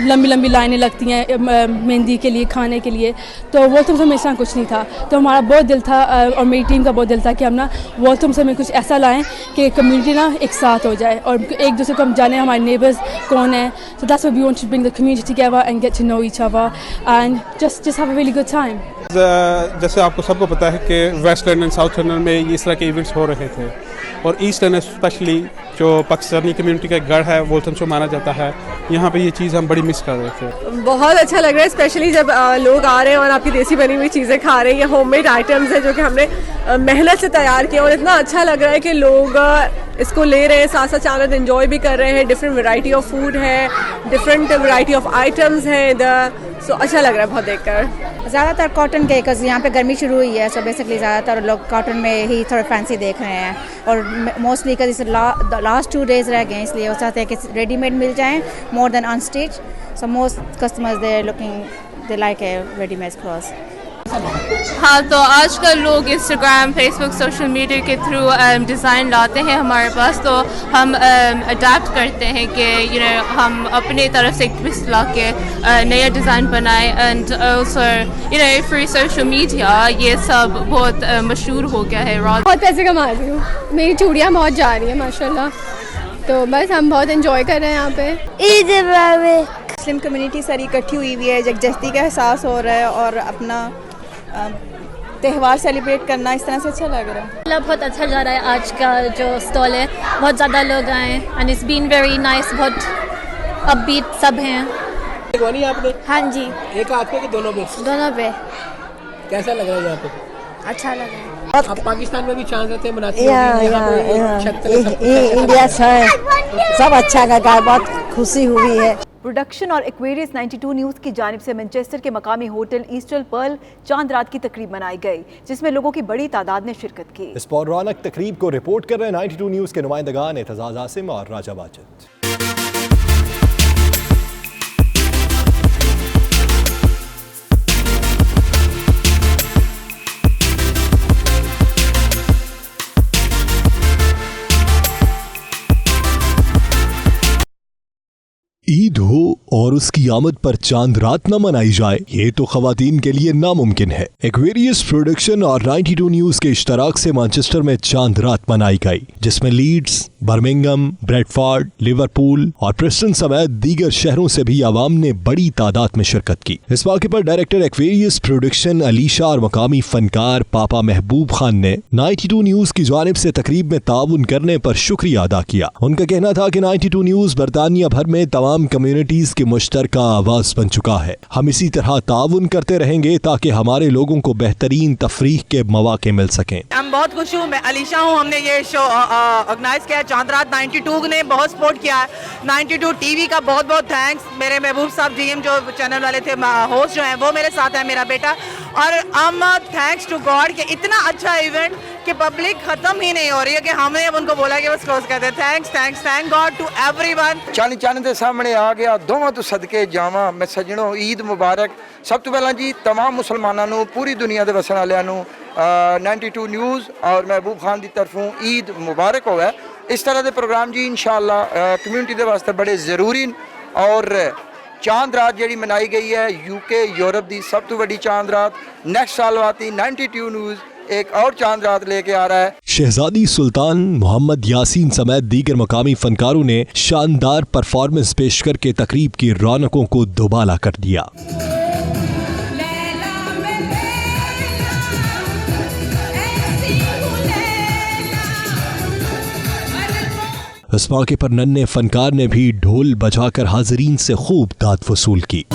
लंबी लंबी लाइनें लगती हैं मेहंदी के लिए, खाने के लिए, तो वॉल्थम स्टोर में इस तरह कुछ नहीं था। तो हमारा बहुत दिल था और मेरी टीम का बहुत दिल था कि हम ना वॉल्थम स्टोर में कुछ ऐसा लाएँ कि कम्युनिटी ना एक साथ हो जाए और एक दूसरे को हम जाने हमारे नेबर्स कौन है। So that's why we want to bring the community together and get to know each other and just have a really good time. जैसे आपको सबको पता है कि वेस्ट लंदन, साउथ लंदन में इस तरह के इवेंट्स हो रहे थे और ईस्ट लंदन स्पेशली जो पाकिस्तानी कम्युनिटी का गढ़ है वॉल्थम शो माना जाता है, यहाँ पे ये चीज़ हम बड़ी मिस कर रहे थे। बहुत अच्छा लग रहा है स्पेशली जब लोग आ रहे हैं और आपकी देसी बनी हुई चीज़ें खा रहे हैं। ये होममेड आइटम्स है जो कि हमने मेहनत से तैयार किया और इतना अच्छा लग रहा है कि लोग इसको ले रहे हैं, साथ साथ चांद एंजॉय भी कर रहे हैं। डिफरेंट वैरायटी ऑफ फूड है, डिफरेंट वैरायटी ऑफ आइटम्स हैं इधर, सो अच्छा लग रहा है बहुत देखकर। ज़्यादातर कॉटन के, बिकॉज यहाँ पे गर्मी शुरू हुई है, सो बेसिकली ज़्यादातर लोग कॉटन में ही थोड़ा फैंसी देख रहे हैं और मोस्टली का जैसे लास्ट 2 डेज रह गए इसलिए वो चाहते हैं कि रेडीमेड मिल जाएं more than on stitch. So most customers they looking, they like a readymade clothes. हाँ, तो आजकल लोग इंस्टाग्राम, फेसबुक, सोशल मीडिया के थ्रू डिज़ाइन लाते हैं हमारे पास, तो हम अडेप्ट करते हैं कि हम अपने तरफ से एक ट्विस्ट ला के नया डिज़ाइन बनाए and also free social media ये सब बहुत मशहूर हो गया है। बहुत पैसे कमा रही हूँ, मेरी चूड़ियाँ बहुत जा रही है माशाल्लाह, तो बस हम बहुत एंजॉय कर रहे हैं यहाँ पे। ईद मुबारक। मुस्लिम कम्युनिटी सारी इकट्ठी हुई हुई है, यकजहती का एहसास हो रहा है और अपना त्यौहार सेलिब्रेट करना इस तरह से अच्छा लग रहा है। मतलब बहुत अच्छा जा रहा है आज का जो स्टॉल है, बहुत ज़्यादा लोग आए and it's been very nice, बहुत अपबीट सब हैं। आपने? हाँ जी। एक हाथ पे कि दोनों पे? दोनों पे। कैसा लग रहा है यहाँ पे? अच्छा लग रहा है। अब पाकिस्तान में भी चांद रातें मनाते हैं, इंडिया सब अच्छा लगा है, बहुत खुशी हुई है। प्रोडक्शन और एक्वेरियस 92 न्यूज़ की जानिब से मैनचेस्टर के मकामी होटल ईस्टर पर्ल चांद रात की तकरीब मनाई गई, जिसमें लोगों की बड़ी तादाद ने शिरकत की। इस पौराणिक तकरीब को रिपोर्ट कर रहे हैं 92 न्यूज़ के नुमाइंदगान एतजाज आसिम और राजा वाजिद। ईद हो और उसकी आमद पर चांद रात न मनाई जाए, ये तो खवातीन के लिए नामुमकिन है। एक्वेरियस प्रोडक्शन और 92 न्यूज़ के इश्तराक से मैनचेस्टर में चांद रात मनाई गई, जिसमें लीड्स, बर्मिंघम, ब्रेडफोर्ड, लिवरपूल और प्रेस्टन समेत दीगर शहरों से भी आवाम ने बड़ी तादाद में शिरकत की। इस मौके पर डायरेक्टर एक्वेरियस प्रोडक्शन अलीशा और मकामी फनकार पापा महबूब खान ने 92 न्यूज़ की जानिब से तकरीब में ताउन करने पर शुक्रिया अदा किया। उनका कहना था कि 92 न्यूज़ बरतानिया भर में तमाम कम्युनिटीज की मुश्तरका आवाज बन चुका है। हम इसी तरह ताउन करते रहेंगे ताकि हमारे लोगों को बेहतरीन तफरीह के मौके मिल सकें। हम बहुत खुश हूँ, मैं अलीशा हूँ। हमने ये शो ऑर्गेनाइज किया है चांद रात, 92 ने बहुत सपोर्ट किया है। 92 टीवी का बहुत बहुत थैंक्स। मेरे महबूब साहब जीएम जो चैनल वाले थे, होस्ट जो हैं वो मेरे साथ है, मेरा बेटा। और हम थैंक्स टू गॉड कि इतना अच्छा इवेंट कि पब्लिक खत्म ही नहीं हो रही है कि हमने अब उनको बोला कि बस क्लोज कर दे। Thanks thanks thank god to everyone. चांद दे सामने आ गया, दोवां तो सदके जावां। मैं सजणों ईद मुबारक। सब तो पहला जी तमाम मुसलमानों नूं, पूरी दुनिया के वसन वालियां नूं 92 न्यूज़ और महबूब खान की तरफों ईद मुबारक होवे। इस तरह के प्रोग्राम जी इंशाअल्लाह कम्यूनिटी के वास्ते बड़े ज़रूरी। और चांद रात जी मनाई गई है यूके यूरोप की सब तो बड़ी चांद रात। नेक्स्ट साल आती 92 न्यूज़ एक और चांद रात लेके आ रहा है। शहजादी सुल्तान मोहम्मद यासीन समेत दीगर मकामी फनकारों ने शानदार परफॉर्मेंस पेश करके तकरीब की रौनकों को दुबाला कर दिया। इस मौके पर नन्हे फनकार ने भी ढोल बजाकर हाजरीन से खूब दाद वसूल की।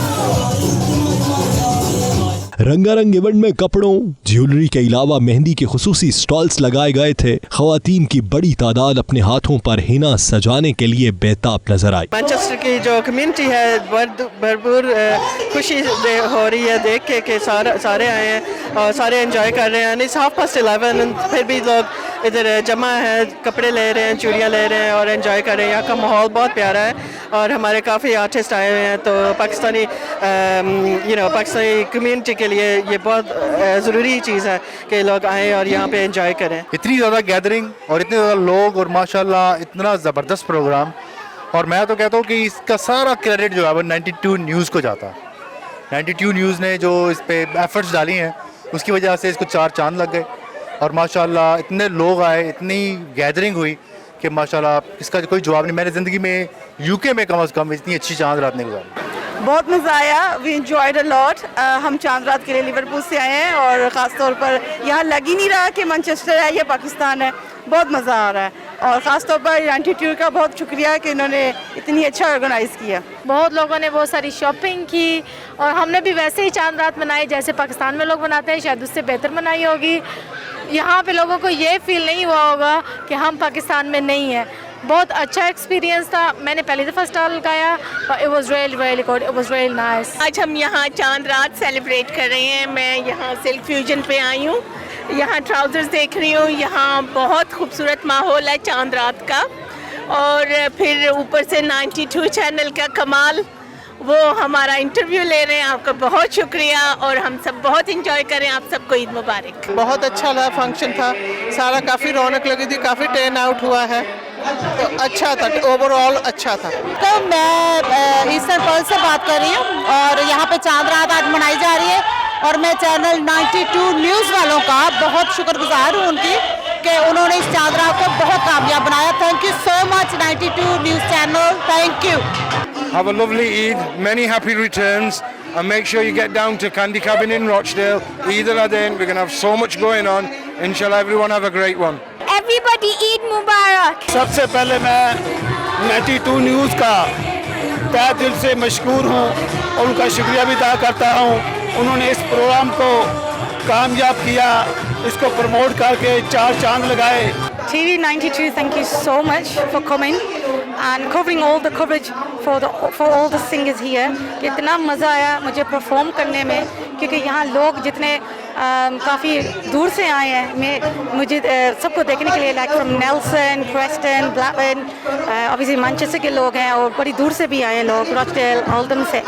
रंगारंग इवेंट में कपड़ों, ज्वेलरी के अलावा मेहंदी के खुसूसी स्टॉल्स लगाए गए थे। खवातीन की बड़ी तादाद अपने हाथों पर हिना सजाने के लिए बेताब नजर आई। मैनचेस्टर की जो कम्युनिटी है भरपूर खुशी हो रही है देख के कि सारे आए हैं और सारे एंजॉय कर रहे हैं। इट्स 11:30 फिर भी लोग इधर जमा है, कपड़े ले रहे हैं, चूड़ियाँ ले रहे हैं और एंजॉय कर रहे हैं। यहाँ का माहौल बहुत प्यारा है और हमारे काफ़ी आर्टिस्ट आए हुए हैं, तो पाकिस्तानी पाकिस्तानी कम्युनिटी के लिए ये बहुत ज़रूरी चीज़ है कि लोग आएँ और यहाँ पे एंजॉय करें। इतनी ज़्यादा गैदरिंग और इतने ज़्यादा लोग और माशाल्लाह इतना ज़बरदस्त प्रोग्राम। और मैं तो कहता हूँ कि इसका सारा क्रेडिट जो है वो 92 न्यूज़ को जाता है। 92 न्यूज़ ने जो इस पर एफर्ट्स डाली हैं उसकी वजह से इसको 4 चांद लग गए और माशाल्लाह इतने लोग आए, इतनी गैदरिंग हुई कि माशाल्लाह इसका कोई जवाब नहीं। मैंने ज़िंदगी में यूके में कम से कम इतनी अच्छी चांद रात नहीं गुजारी। बहुत मज़ा आया, वी एंजॉयड अ लॉट। हम चांद रात के लिए लिवरपूल से आए हैं और ख़ास तौर पर यहाँ लग ही नहीं रहा कि मैनचेस्टर है या पाकिस्तान है। बहुत मज़ा आ रहा है और ख़ास तौर पर 92 का बहुत शुक्रिया कि इन्होंने इतनी अच्छा ऑर्गेनाइज़ किया। बहुत लोगों ने बहुत सारी शॉपिंग की और हमने भी वैसे ही चांद रात मनाई जैसे पाकिस्तान में लोग मनाते हैं, शायद उससे बेहतर मनाई होगी। यहाँ पे लोगों को ये फील नहीं हुआ होगा कि हम पाकिस्तान में नहीं हैं। बहुत अच्छा एक्सपीरियंस था। मैंने पहली दफ़ा स्टॉल लगाया और it was really good, it was really nice. आज हम यहाँ चांद रात सेलिब्रेट कर रहे हैं। मैं यहाँ सिल्क फ्यूजन पे आई हूँ, यहाँ ट्राउज़र्स देख रही हूँ। यहाँ बहुत खूबसूरत माहौल है चांद रात का और फिर ऊपर से 92 चैनल का कमाल, वो हमारा इंटरव्यू ले रहे हैं। आपका बहुत शुक्रिया और हम सब बहुत इंजॉय करें। आप सबको ईद मुबारक। बहुत अच्छा लगा, फंक्शन था सारा, काफ़ी रौनक लगी थी, काफ़ी टर्न आउट हुआ है, तो अच्छा था, ओवरऑल अच्छा था। तो मैं ईस्टर पर्ल से बात कर रही हूँ और यहाँ पे चांद रात आज मनाई जा रही है और मैं चैनल 92 न्यूज़ वालों का बहुत शुक्रगुजार हूँ उनकी कि उन्होंने इस चांद रात को बहुत कामयाब बनाया। Thank you so much 92 news channel, thank you. Have a lovely Eid, many happy returns, and make sure you get down to Candy Cabin in Rochdale. Eid al-Adha, we're going to have so much going on. Inshallah, everyone have a great one. Everybody Eid Mubarak. सबसे पहले मैं 92 news का तहे दिल से मशकूर हूँ और उनका शुक्रिया भी अदा करता हूँ। उन्होंने इस प्रोग्राम को कामयाब किया, इसको प्रमोट करके 4 चांद लगाए। TV 92, thank you so much for coming and covering all the coverage for all the singers here. कितना मज़ा आया मुझे परफॉर्म करने में, क्योंकि यहाँ लोग जितने काफ़ी दूर से आए हैं, मुझे सबको देखने के लिए, like from Nelson, Preston, Blackburn, obviously Manchester के लोग हैं और बड़ी दूर से भी आए हैं लोग, रॉचडेल, ओल्डहम से।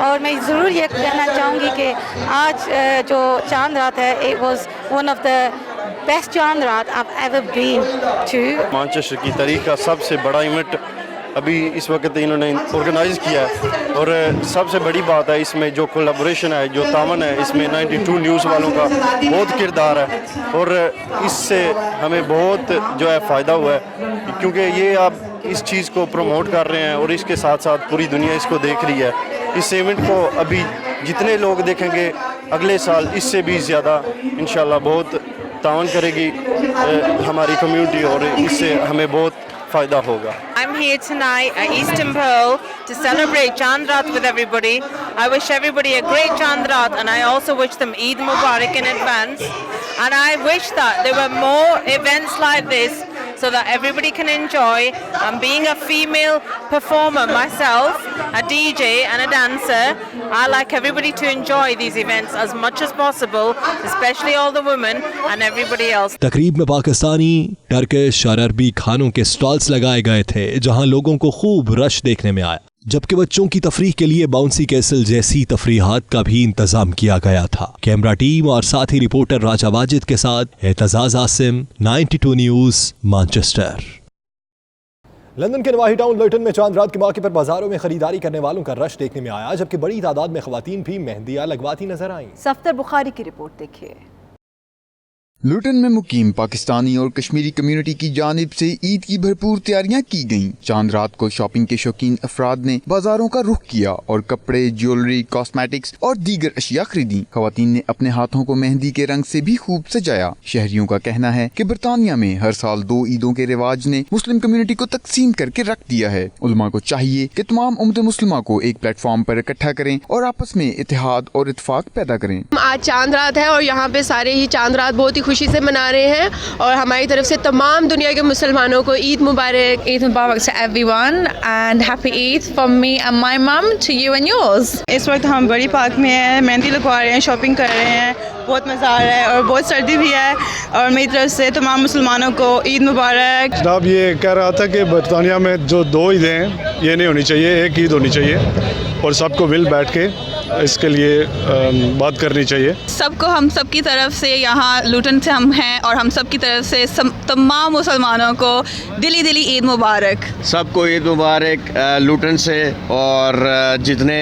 और मैं ज़रूर ये कहना चाहूँगी कि आज जो चांद रात है, it was one of the best चांद रात I've ever been to. Manchester की तारीख का सबसे बड़ा इवेंट अभी इस वक्त इन्होंने ऑर्गेनाइज़ किया है और सबसे बड़ी बात है इसमें जो कोलैबोरेशन है, जो तावन है, इसमें 92 न्यूज़ वालों का बहुत किरदार है और इससे हमें बहुत जो है फ़ायदा हुआ है, क्योंकि ये आप इस चीज़ को प्रमोट कर रहे हैं और इसके साथ साथ पूरी दुनिया इसको देख रही है। इस इवेंट को अभी जितने लोग देखेंगे अगले साल इससे भी ज़्यादा इंशाल्लाह बहुत तावन करेगी हमारी कम्युनिटी और इससे हमें बहुत फ़ायदा होगा। I'm here tonight at Istanbul to celebrate Chand Raat with everybody. I wish everybody a great Chand Raat and I also wish them Eid Mubarak in advance. And I wish that there were more events like this so that everybody can enjoy. And being a female performer myself, a DJ and a dancer, I like everybody to enjoy these events as much as possible, especially all the women and everybody else. तकरीब में Pakistani, Turkish और अरबी खानों के stalls लगाए गए थे, जहां लोगों को खूब रश देखने में आया, जबकि बच्चों की तफरीह के लिए बाउंसी कैसल जैसी तफरीहात का भी इंतजाम किया गया था। कैमरा टीम और साथ ही रिपोर्टर राजा वाजिद के साथ Aitzaz Asim, 92 news, Manchester. London के नवाही टाउन लुटन में चांद रात के मौके पर बाजारों में खरीदारी करने वालों का रश देखने में आया, जबकि बड़ी तादाद में खवातीन भी मेहंदियां लगवाती नजर आईं। सफ्तर बुखारी की रिपोर्ट देखिए। लुटन में मुकीम पाकिस्तानी और कश्मीरी कम्युनिटी की जानिब से ईद की भरपूर तैयारियां की गईं। चांद रात को शॉपिंग के शौकीन अफराद ने बाजारों का रुख किया और कपड़े, ज्वेलरी, कॉस्मेटिक्स और दीगर अशिया खरीदी। खवातीन ने अपने हाथों को मेहंदी के रंग से भी खूब सजाया। शहरियों का कहना है कि बरतानिया में हर साल 2 ईदों के रिवाज ने मुस्लिम कम्युनिटी को तकसीम करके रख दिया है। उलमा को चाहिए कि तमाम उम्मत मुस्लिमा को एक प्लेटफॉर्म पर इकट्ठा करें और आपस में इत्तेहाद और इत्तेफाक पैदा करें। आज चांद रात है और यहाँ पे सारे ही चांद रात बहुत ही खुशी से मना रहे हैं और हमारी तरफ से तमाम दुनिया के मुसलमानों को ईद मुबारक। ईद मुबारक to everyone and happy Eid from me and my mum to you and yours। इस वक्त हम बड़ी पार्क में हैं, मेहंदी लगवा रहे हैं, शॉपिंग कर रहे हैं, बहुत मज़ा आ रहा है और बहुत सर्दी भी है और मेरी तरफ से तमाम मुसलमानों को ईद मुबारक। जनाब ये कह रहा था कि बरतानिया में जो 2 ईदें हैं ये नहीं होनी चाहिए, एक ईद होनी चाहिए और सबको मिल बैठ के इसके लिए बात करनी चाहिए। सबको हम सब की तरफ से यहाँ लुटन से हम हैं और हम सब की तरफ से तमाम मुसलमानों को दिली दिली ईद मुबारक। सबको ईद मुबारक लुटन से और जितने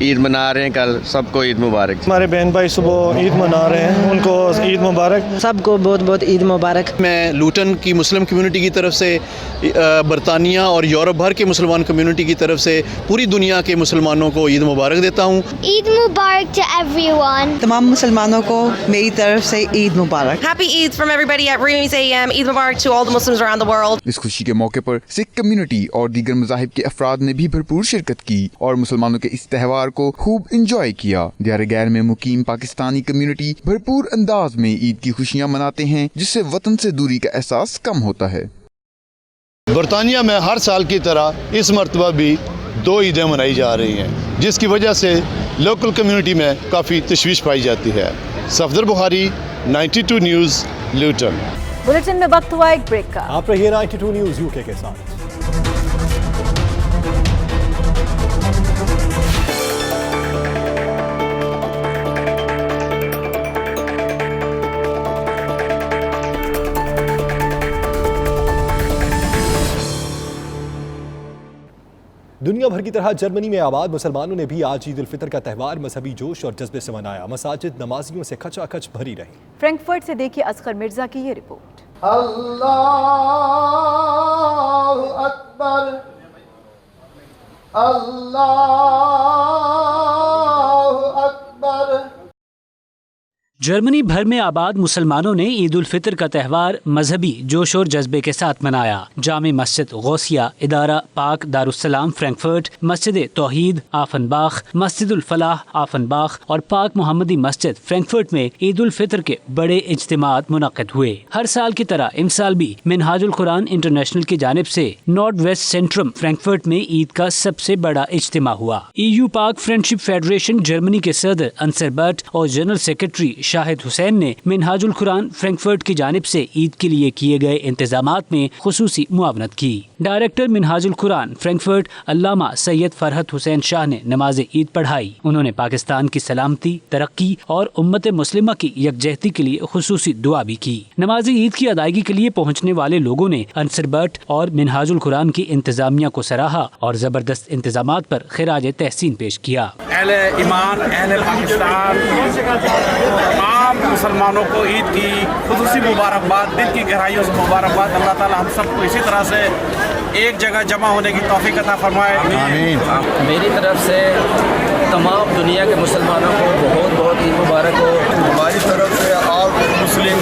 ईद मना रहे हैं कल सबको ईद मुबारक। हमारे बहन भाई सुबह ईद मना रहे हैं, उनको ईद मुबारक। सबको बहुत बहुत ईद मुबारक। मैं लुटन की मुस्लिम कम्युनिटी की तरफ से, बरतानिया और यूरोप भर के मुसलमान कम्युनिटी की तरफ से पूरी दुनिया के मुसलमानों को ईद मुबारक देता हूँ। ईद मुबारक to everyone। तमाम मुसलमानों को मेरी तरफ से ईद मुबारक। Happy Eid from everybody at Roomies AM। Eid Mubarak to all the Muslims around the world। इस खुशी के मौके पर सिख कम्युनिटी और दीगर मज़ाहिब के अफराद ने भी भरपूर शिरकत की और मुसलमानों के इस त्यौहार को खूब इंजॉय किया। दियार गैर में मुकीम पाकिस्तानी कम्युनिटी भरपूर अंदाज में ईद की खुशियाँ मनाते हैं, जिससे वतन से दूरी का एहसास कम होता है। बरतानिया में हर साल की तरह इस मरतबा भी 2 ईदें मनाई जा रही हैं, जिसकी वजह से लोकल कम्युनिटी में काफ़ी तशवीश पाई जाती है। सफदर बुखारी, 92 न्यूज़, लुटन। बुलेटिन में वक्त हुआ एक ब्रेक का। आप रहिए 92 न्यूज़ यूके के साथ। दुनिया भर की तरह जर्मनी में आबाद मुसलमानों ने भी आज ईद उल फितर का त्यौहार मजहबी जोश और जज्बे से मनाया। मसाजिद नमाजियों से खचाखच भरी रही। फ्रैंकफर्ट से देखिए असगर मिर्जा की ये रिपोर्ट। अल्लाहु अकबर जर्मनी भर में आबाद मुसलमानों ने ईद उल फितर का त्यौहार मजहबी जोश और जज्बे के साथ मनाया। जामे मस्जिद गौसिया, इदारा पाक दारुस्सलाम फ्रैंकफर्ट, मस्जिद तौहीद आफनबाख, मस्जिद उल फलाह आफनबाख और पाक मोहम्मदी मस्जिद फ्रैंकफर्ट में ईद उल फितर के बड़े इज्तिमात मुनक्किद हुए। हर साल की तरह इस साल भी मिनहाजुल कुरान इंटरनेशनल की जानिब से नॉर्थ वेस्ट सेंट्रम फ्रैंकफर्ट में ईद का सबसे बड़ा इज्तिमा हुआ। EU पाक फ्रेंडशिप फेडरेशन जर्मनी के सदर अंसर बट और जनरल सेक्रेटरी शाहिद हुसैन ने मिनहाजुल कुरान फ्रैंकफर्ट की जानिब से ईद के लिए किए गए इंतजामात में खुसूसी मुआवनत की। डायरेक्टर मिनहाजुल कुरान फ्रैंकफर्ट अल्लामा सैयद फरहत हुसैन शाह ने नमाज ईद पढ़ाई। उन्होंने पाकिस्तान की सलामती, तरक्की और उम्मत मुस्लिमा की यकजहती के लिए खुसूसी दुआ भी की। नमाज ईद की अदायगी के लिए पहुँचने वाले लोगों ने अंसर बट और मिनहाजुल कुरान की इंतजामिया को सराहा और जबरदस्त इंतजामात पर खिराज तहसीन पेश किया। अहले ईमान, अहले पाकिस्तान, आम मुसलमानों को ईद की खुसूसी मुबारकबाद, दिल की गहराइयों से मुबारकबाद। अल्लाह ताला हम सबको इसी तरह से एक जगह जमा होने की तौफीक अता फरमाए। आमीन। मेरी तरफ से तमाम दुनिया के मुसलमानों को बहुत बहुत ईद मुबारक हो। हमारी तरफ से ऑल मुस्लिम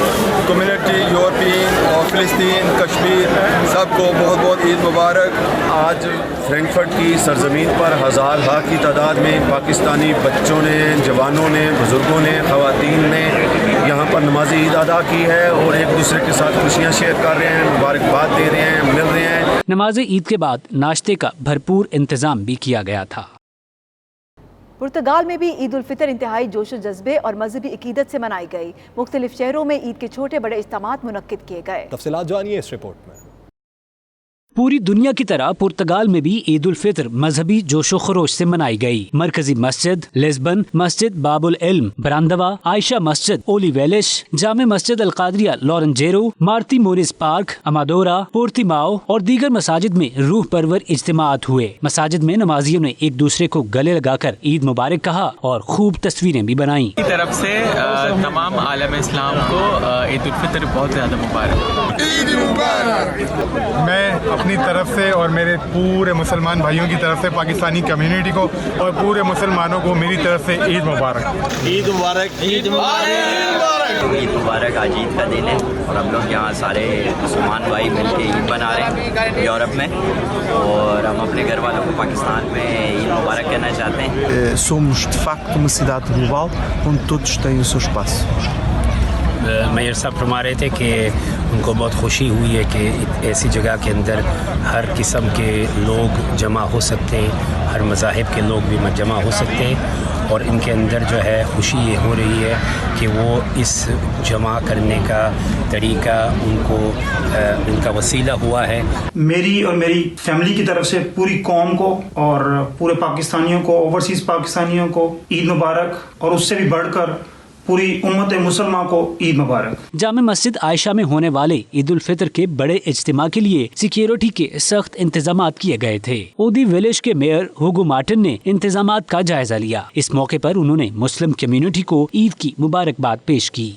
कम्युनिटी, यूरोपियन और फ़िलिस्तीन, कश्मीर सबको बहुत बहुत ईद मुबारक। आज फ्रैंकफर्ट की सरजमीन पर हज़ार हा की तादाद में पाकिस्तानी बच्चों ने, जवानों ने, बुज़ुर्गों ने, ख़वातीन ने यहाँ पर नमाज ईद अदा की है और एक दूसरे के साथ खुशियाँ शेयर कर रहे हैं, मुबारकबाद दे रहे हैं, मिल रहे हैं। नमाज ईद के बाद नाश्ते का भरपूर इंतजाम भी किया गया था। पुर्तगाल में भी ईद उल फितर इंतहाई जोश व जज्बे और मजहबी अकीदत से मनाई गई। मुख्तलिफ शहरों में ईद के छोटे बड़े इज्तिमात मुनक्किद किए गए। तफसीलात जानिए इस रिपोर्ट में। पूरी दुनिया की तरह पुर्तगाल में भी ईद उल फितर मजहबी जोशो खरोश से मनाई गई। मरकजी मस्जिद लिस्बन, मस्जिद बाबुल इल्म ब्रांदवा, आयशा मस्जिद ओलिवेलिश, जामे मस्जिद अल Qadria लॉरेंजेरो, Marthi Morris park, अमादोरा, Portimao और दीगर मसाजिद में रूह परवर इज्तिमात हुए। मसाजिद में नमाजियों ने एक दूसरे को गले लगाकर ईद मुबारक कहा और खूब तस्वीरें भी बनाई। की तरफ से तमाम आलम इस्लाम को ईद उल फितर बहुत ज्यादा मुबारक। ईद मुबारक। मैं अपनी तरफ से और मेरे पूरे मुसलमान भाइयों की तरफ से पाकिस्तानी कम्युनिटी को और पूरे मुसलमानों को मेरी तरफ से ईद मुबारक। ईद मुबारक। ईद मुबारक। ईद मुबारक। आज ईद का दिन है और हम लोग यहाँ सारे मुसलमान भाई मिलके ईद मना रहे हैं यूरोप में, और हम अपने घर वालों को पाकिस्तान में ईद मुबारक कहना चाहते हैं। Somos de facto uma cidade global onde todos têm o seu espaço. Mayor साहब फरमा रहे थे कि उनको बहुत खुशी हुई है कि ऐसी जगह के अंदर हर किस्म के लोग जमा हो सकते हैं, हर मज़ाहिब के लोग भी जमा हो सकते हैं, और इनके अंदर जो है खुशी ये हो रही है कि वो इस जमा करने का तरीका उनको इनका वसीला हुआ है। मेरी और मेरी फैमिली की तरफ से पूरी कौम को और पूरे पाकिस्तानियों को, ओवरसीज़ पाकिस्तानियों को ईद मुबारक, और उससे भी बढ़कर पूरी उम्मत मुसलमान को ईद मुबारक। जामे मस्जिद आयशा में होने वाले ईद उल फितर के बड़े इज्तिमा के लिए सिक्योरिटी के सख्त इंतजामात किए गए थे। ओदी विलेज के मेयर हुगो मार्टिन ने इंतजामात का जायजा लिया। इस मौके पर उन्होंने मुस्लिम कम्युनिटी को ईद की मुबारकबाद पेश की।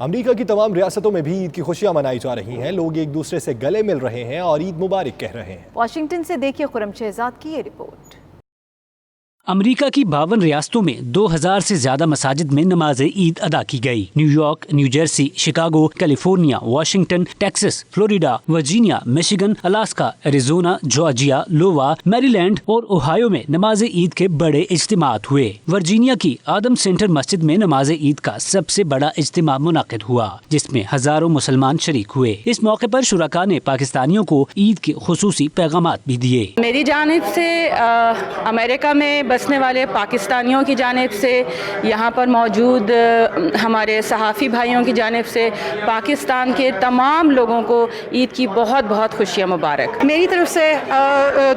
अमेरिका की तमाम रियासतों में भी ईद की खुशियां मनाई जा रही हैं। लोग एक दूसरे से गले मिल रहे हैं और ईद मुबारक कह रहे हैं। वाशिंगटन से देखिए खुरम शहजाद की ये रिपोर्ट। अमेरिका की 52 रियासतों में 2000 से ज्यादा मसाजिद में नमाज ईद अदा की गई। New York, New Jersey, Chicago, California, Washington, Texas, Florida, Virginia, Michigan, Alaska, Arizona, Georgia, Iowa, Maryland और ओहायो में नमाज ईद के बड़े इज्तिमात हुए। वर्जीनिया की आदम सेंटर मस्जिद में नमाज ईद का सबसे बड़ा इज्तिमा मुनाकिद हुआ, जिसमें हजारों मुसलमान शरीक हुए। इस मौके पर शुरका ने पाकिस्तानियों को ईद के खुसूसी पैगामात भी दिए। मेरी जानिब से अमेरिका में बसने वाले पाकिस्तानियों की जानिब से, यहाँ पर मौजूद हमारे सहाफ़ी भाइयों की जानिब से पाकिस्तान के तमाम लोगों को ईद की बहुत बहुत खुशियाँ मुबारक। मेरी तरफ से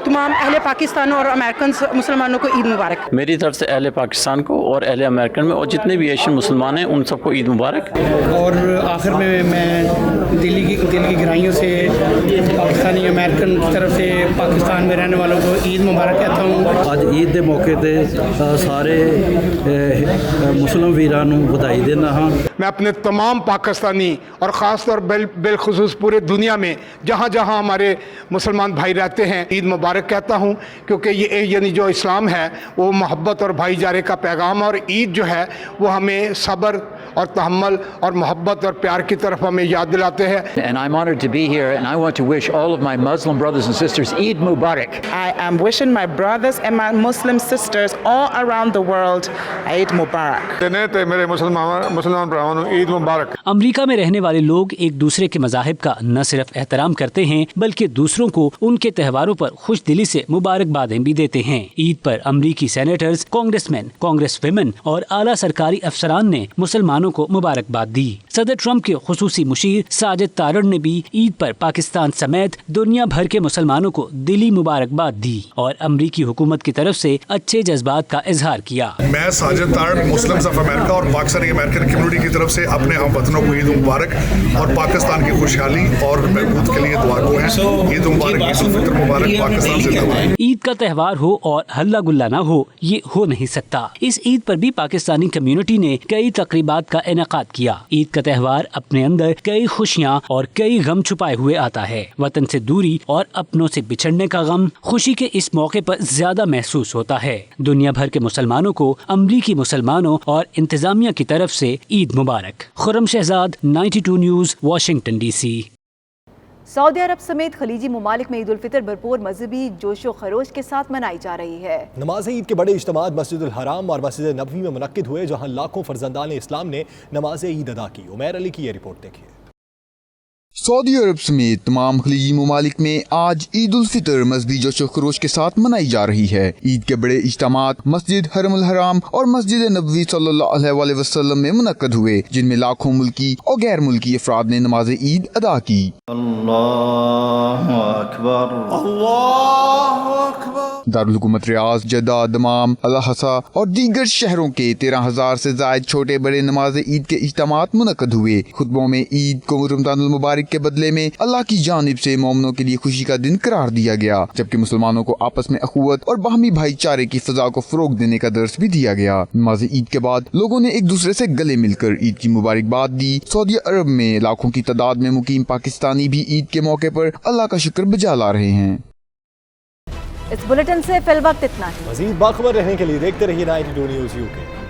तमाम अहले पाकिस्तान और अमेरिकन मुसलमानों को ईद मुबारक। मेरी तरफ से अहले पाकिस्तान को और अहले अमेरिकन में और जितने भी एशियन मुसलमान हैं उन सबको ईद मुबारक। और आखिर में मैं दिल्ली की गहराइयों से पाकिस्तानी अमेरिकन की तरफ से पाकिस्तान में रहने वालों को ईद मुबारक कहता हूँ। आज ईद के मौके मौके ते सारे मुस्लिम वीरां नूं बधाई देना हाँ। मैं अपने तमाम पाकिस्तानी और ख़ास तौर बिलखुसूस पूरे दुनिया में जहाँ जहाँ हमारे मुसलमान भाई रहते हैं ईद मुबारक कहता हूँ, क्योंकि ये यानी जो इस्लाम है वो मोहब्बत और भाईचारे का पैगाम, और ईद जो है वो हमें सब्र और तहम्मुल और मोहब्बत और प्यार की तरफ हमें याद दिलाते हैं। And I'm honored to be here, and I want to wish all of my Muslim brothers and sisters Eid Mubarak. I am wishing my brothers and my Muslim sisters all around the world Eid Mubarak. मेरे मुसलमान भरावां नूं ईद मुबारक। America में रहने वाले लोग एक दूसरे के मज़ाहिब का न सिर्फ एहतराम करते हैं बल्कि दूसरों को उनके त्योहारों पर खुश दिली से मुबारकबादें भी देते हैं। ईद पर अमरीकी सेनेटर्स, कांग्रेसमैन, कांग्रेस विमेन और आला सरकारी अफसरान ने मुसलमानों को मुबारकबाद दी। सदर ट्रंप के खुसूसी मुशीर साजिद तारड़ ने भी ईद पर पाकिस्तान समेत दुनिया भर के मुसलमानों को दिली मुबारकबाद दी और अमरीकी हुकूमत की तरफ से अच्छे जज्बात का इजहार किया। मैं Sajid Tarar Muslims of America और पाकिस्तानी अमेरिकन कम्युनिटी की तरफ से अपने हम वतनों को ईद मुबारक और पाकिस्तान की खुशहाली और बहबूद के लिए दुआ गो हैं। ईद मुबारक, ईद उल फितर मुबारक, पाकिस्तान जिंदाबाद। ईद का त्यौहार हो और हल्ला गुल्ला न हो, ये हो नहीं सकता। इस ईद पर भी पाकिस्तानी कम्युनिटी ने कई तकरीबात का इनेकाद किया। ईद का त्यौहार अपने अंदर कई खुशियाँ और कई गम छुपाए हुए आता है। वतन से दूरी और अपनों से बिछड़ने का गम खुशी के इस मौके पर ज्यादा महसूस होता है। दुनिया भर के मुसलमानों को अमरीकी मुसलमानों और इंतजामिया की तरफ से ईद मुबारक। Khurram Shahzad, 92 news, Washington DC। सऊदी अरब समेत खलीजी ममालिक में ईद उल फितर भरपूर मजहबी जोशो खरोश के साथ मनाई जा रही है। नमाज ईद के बड़े इज्तिमात मस्जिद उल हराम और मस्जिद नबवी में मुनक्किद हुए, जहां लाखों फर्जंदान इस्लाम ने नमाज ईद अदा की। उमैर अली की ये रिपोर्ट देखिए। सऊदी अरब समेत तमाम खलीजी ममालिक में आज ईद उल फितर मजहबी जोशो खरोश के साथ मनाई जा रही है। ईद के बड़े इज्तिमात मस्जिद हरमुल हराम और मस्जिद नबवी सल्लल्लाहु अलैहि वसल्लम में मुनक्किद हुए, जिनमें लाखों मुल्की और गैर मुल्की अफराद ने नमाज ईद अदा की। अल्लाहु अकबर, अल्लाहु अकबर। दारुल हुकूमत रियाज, जद्दा, दमाम, अल-हसा और दीगर शहरों के 13,000 से जायद छोटे बड़े नमाज ईद के इज्तिमात मुनक्किद हुए। खुतबों में ईद को रमजानुल मुबारक के बदले में अल्लाह की जानिब से मोमिनों के लिए खुशी का दिन करार दिया गया, जबकि मुसलमानों को आपस में अखुवत और बाहमी भाईचारे की फिजा को फरोग देने का दर्स भी दिया गया। नमाज ईद के बाद लोगों ने एक दूसरे से गले मिलकर ईद की मुबारकबाद दी। सऊदी अरब में लाखों की तादाद में मुकीम पाकिस्तानी भी ईद के मौके पर अल्लाह का शुक्र बजा ला रहे हैं। इस बुलेटिन से फिल वक्त इतना ही। मज़ीद बाखबर रहने के लिए देखते रहिए 92 न्यूज़ UK।